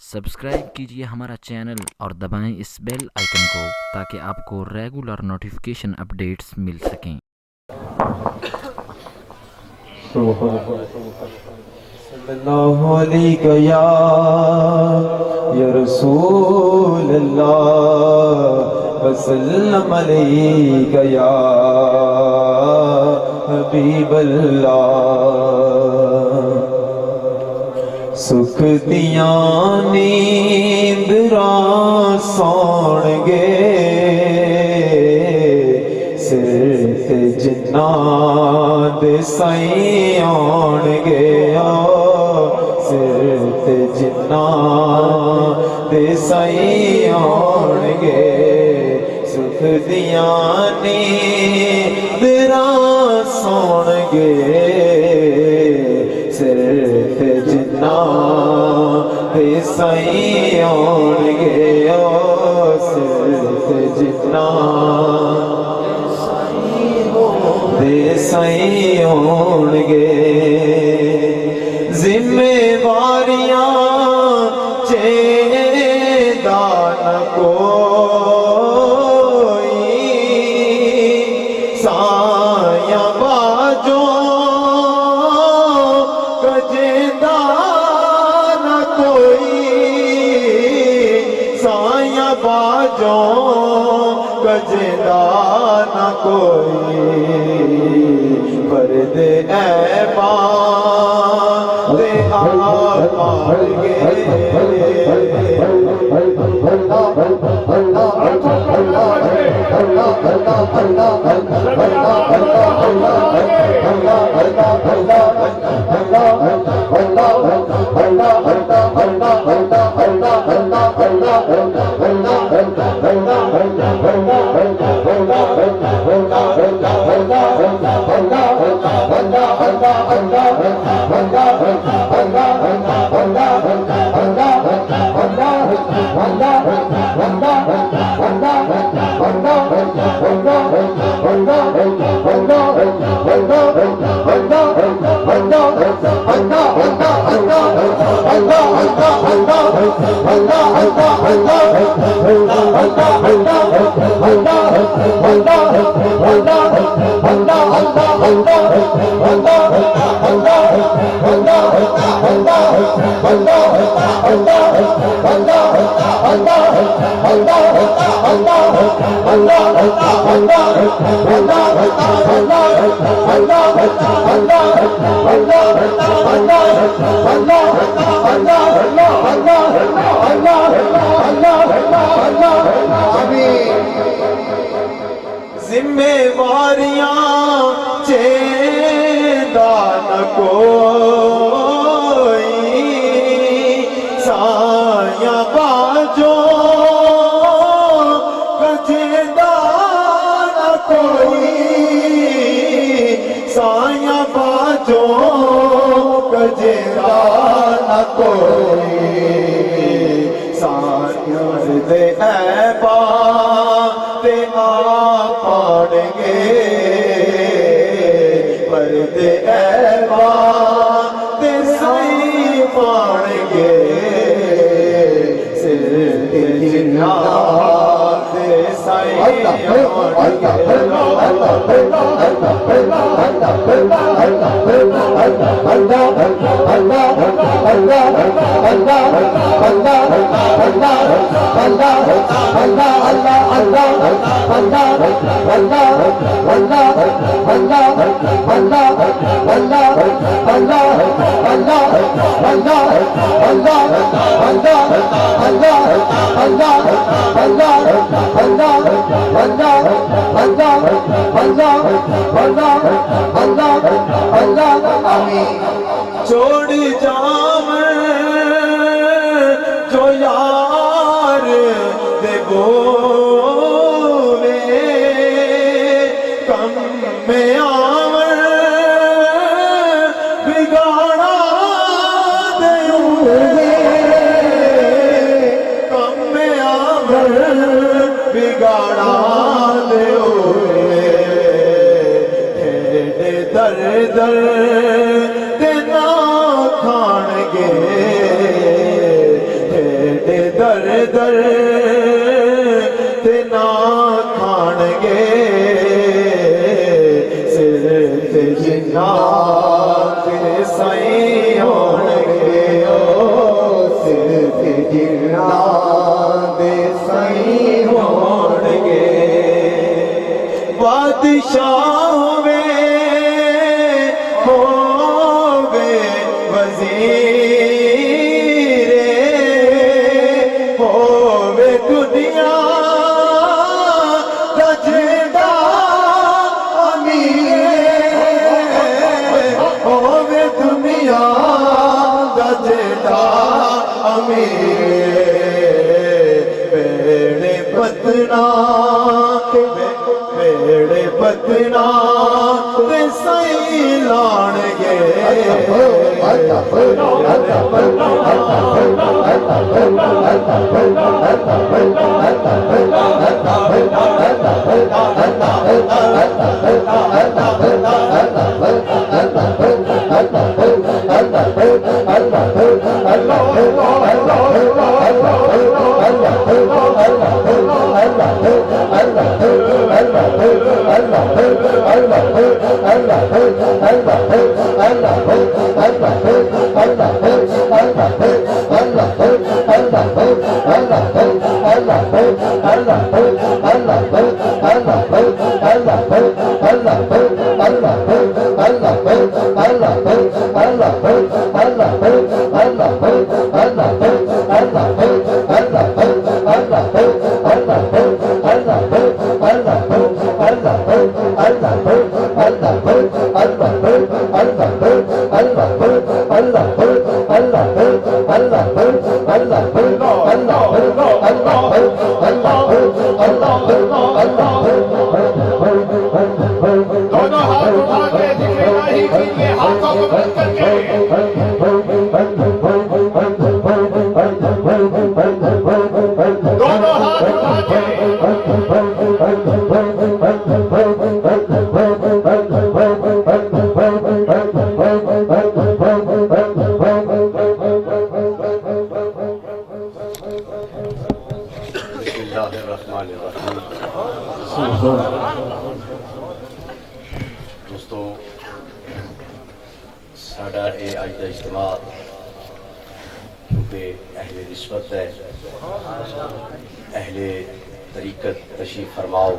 Subscribe कीजिए हमारा channel और दबाएं इस बेल आइकन को ताकि आपको रेगुलर नोटिफिकेशन अपडेट्स मिल सकें। सल्लल्लाहु अलैहि या रसूल अल्लाह वसल्लम अलैका या हबीब अल्लाह। सुख दियां नींदरां सौण गे सिर ते जिन्नां दे साईं आउणगे सिर ते जिन्नां दे साईं आउणगे। सुख दियां नींदरां सौण गे सिर ते जिन्नां दे साईं आउणगे सिर ते जिन्नां दे साईं आउणगे। जिम्मेवारियां चेदा न कोई साया बाजो कजेदा न कोई साया बाजो कजेदा न कोई पर्दे ऐबा दे आगे जिम्मेवारियां चेदा न कोई साया बाजो कजेदा न कोई साया बाजो कजेदा न कोई साया दे ऐबा ते पाड़गे पर्दे ऐबा ते साईं पाड़गे सिर ते जिन्नां दे साईं छोड़ जावे जो यार दे बोले कम में आवे बिगाड़ा दे कम में आवे बिगाड़ा दे दर दर ते ना खान गे दर ते ना खाणगे सिर ते जिन्ना ते साईं होणगे सिर ते जिन्ना ते साईं होणगे बादशाह होवे वजीर होवे दुनिया दा जेड़ा अमीर होवे दुनिया दा जेड़ा अमीर बेड़े पतना बेड़े पतना ते सही लाणगे दोनों हाथ उठा के दिखे नहीं कीजिए, हाथों को बंद करके दोनों हाथ उठा के दोस्तों साडा ये अज का इज्तिमा क्योंकि अहले रिश्वत है, अहले तरीकत तशरीफ फरमाओ